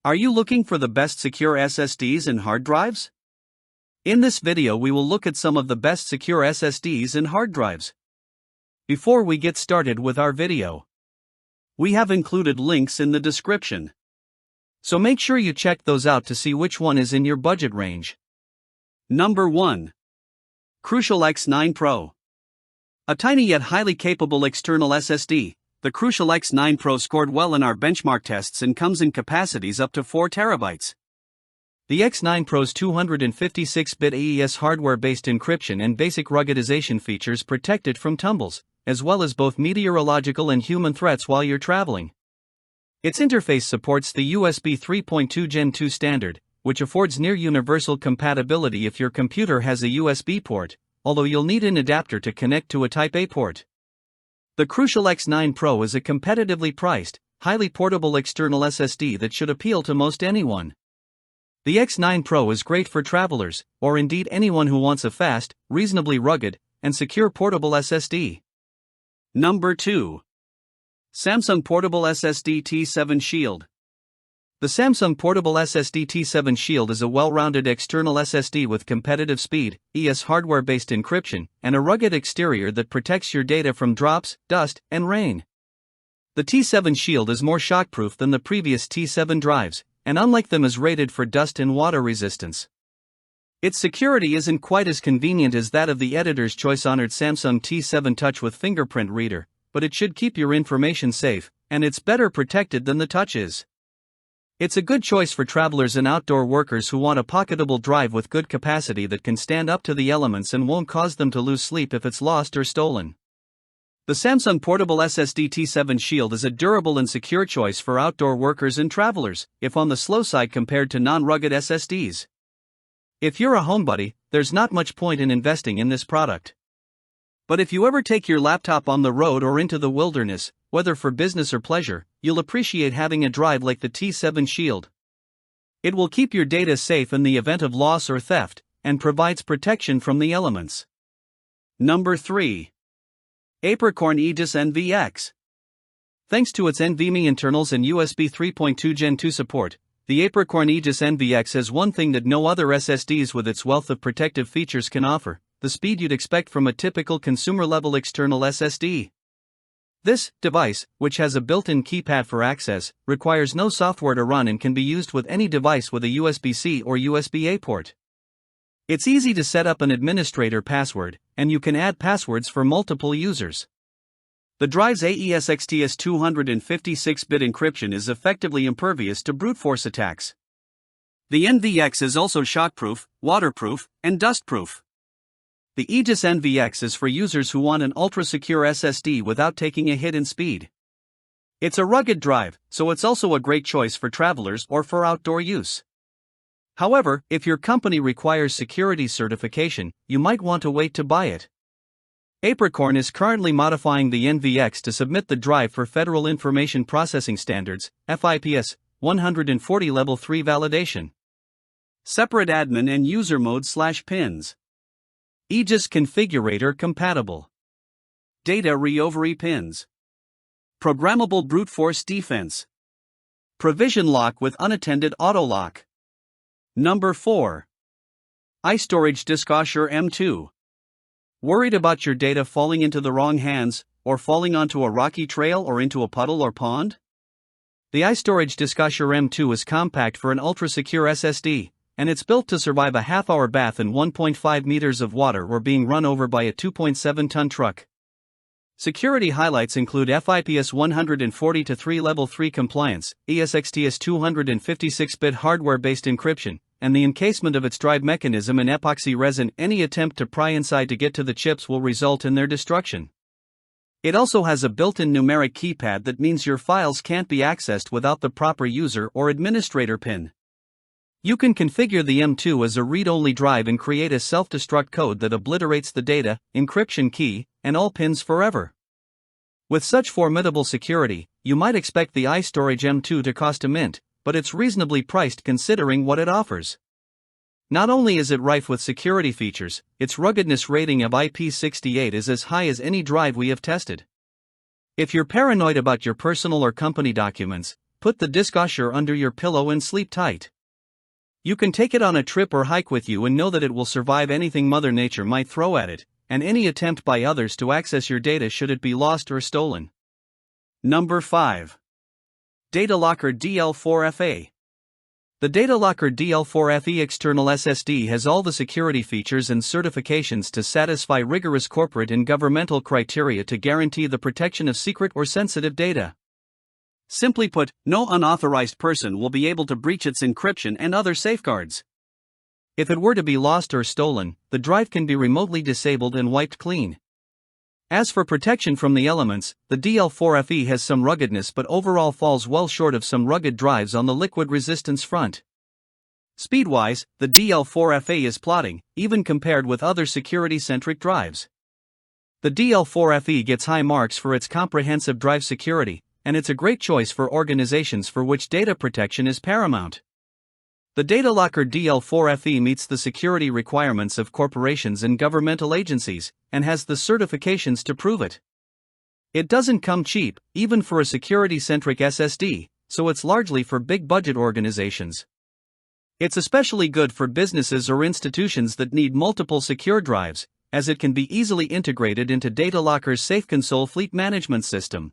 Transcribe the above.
Are you looking for the best secure SSDs and hard drives? In this video we will look at some of the best secure SSDs and hard drives. Before we get started with our video, we have included links in the description. So make sure you check those out to see which one is in your budget range. Number 1. Crucial X9 Pro. A tiny yet highly capable external SSD, the Crucial X9 Pro scored well in our benchmark tests and comes in capacities up to 4 TB. The X9 Pro's 256-bit AES hardware-based encryption and basic ruggedization features protect it from tumbles, as well as both meteorological and human threats while you're traveling. Its interface supports the USB 3.2 Gen 2 standard, which affords near-universal compatibility if your computer has a USB port, although you'll need an adapter to connect to a Type-A port. The Crucial X9 Pro is a competitively priced, highly portable external SSD that should appeal to most anyone. The X9 Pro is great for travelers, or indeed anyone who wants a fast, reasonably rugged, and secure portable SSD. Number 2. Samsung Portable SSD T7 Shield. The Samsung Portable SSD T7 Shield is a well-rounded external SSD with competitive speed, AES hardware-based encryption, and a rugged exterior that protects your data from drops, dust, and rain. The T7 Shield is more shockproof than the previous T7 drives, and unlike them is rated for dust and water resistance. Its security isn't quite as convenient as that of the editor's choice-honored Samsung T7 Touch with fingerprint reader, but it should keep your information safe, and it's better protected than the Touch is. It's a good choice for travelers and outdoor workers who want a pocketable drive with good capacity that can stand up to the elements and won't cause them to lose sleep if it's lost or stolen. The Samsung Portable SSD T7 Shield is a durable and secure choice for outdoor workers and travelers, if on the slow side compared to non-rugged SSDs. If you're a homebody, there's not much point in investing in this product. But if you ever take your laptop on the road or into the wilderness, whether for business or pleasure, you'll appreciate having a drive like the T7 Shield. It will keep your data safe in the event of loss or theft, and provides protection from the elements. Number 3. Apricorn Aegis NVX. Thanks to its NVMe internals and USB 3.2 Gen 2 support, the Apricorn Aegis NVX has one thing that no other SSDs with its wealth of protective features can offer: the speed you'd expect from a typical consumer-level external SSD. This device, which has a built-in keypad for access, requires no software to run and can be used with any device with a USB-C or USB-A port. It's easy to set up an administrator password, and you can add passwords for multiple users. The drive's AES XTS 256-bit encryption is effectively impervious to brute force attacks. The NVX is also shockproof, waterproof, and dustproof. The Aegis NVX is for users who want an ultra-secure SSD without taking a hit in speed. It's a rugged drive, so it's also a great choice for travelers or for outdoor use. However, if your company requires security certification, you might want to wait to buy it. Apricorn is currently modifying the NVX to submit the drive for Federal Information Processing Standards, FIPS, 140 Level 3 validation. Separate admin and user mode/pins. Aegis configurator compatible. Data recovery pins. Programmable brute force defense. Provision lock with unattended auto lock. Number 4. iStorage DiskAshur M2. Worried about your data falling into the wrong hands, or falling onto a rocky trail or into a puddle or pond? The iStorage DiskAshur M2 is compact for an ultra-secure SSD, and it's built to survive a half-hour bath in 1.5 meters of water or being run over by a 2.7-ton truck. Security highlights include FIPS 140-3 Level 3 compliance, AES XTS 256-bit hardware-based encryption, and the encasement of its drive mechanism in epoxy resin. Any attempt to pry inside to get to the chips will result in their destruction. It also has a built-in numeric keypad that means your files can't be accessed without the proper user or administrator PIN. You can configure the M2 as a read-only drive and create a self-destruct code that obliterates the data, encryption key, and all pins forever. With such formidable security, you might expect the iStorage M2 to cost a mint, but it's reasonably priced considering what it offers. Not only is it rife with security features, its ruggedness rating of IP68 is as high as any drive we have tested. If you're paranoid about your personal or company documents, put the DiskAshur under your pillow and sleep tight. You can take it on a trip or hike with you and know that it will survive anything Mother Nature might throw at it, and any attempt by others to access your data should it be lost or stolen. Number 5. DataLocker DL4 FE. The DataLocker DL4 FE external SSD has all the security features and certifications to satisfy rigorous corporate and governmental criteria to guarantee the protection of secret or sensitive data. Simply put, no unauthorized person will be able to breach its encryption and other safeguards. If it were to be lost or stolen, the drive can be remotely disabled and wiped clean. As for protection from the elements, the DL4 FE has some ruggedness but overall falls well short of some rugged drives on the liquid resistance front. Speed-wise, the DL4 FE is plodding, even compared with other security-centric drives. The DL4 FE gets high marks for its comprehensive drive security, and it's a great choice for organizations for which data protection is paramount. The DataLocker DL4 FE meets the security requirements of corporations and governmental agencies, and has the certifications to prove it. It doesn't come cheap, even for a security-centric SSD, so it's largely for big-budget organizations. It's especially good for businesses or institutions that need multiple secure drives, as it can be easily integrated into DataLocker's Safe Console fleet management system.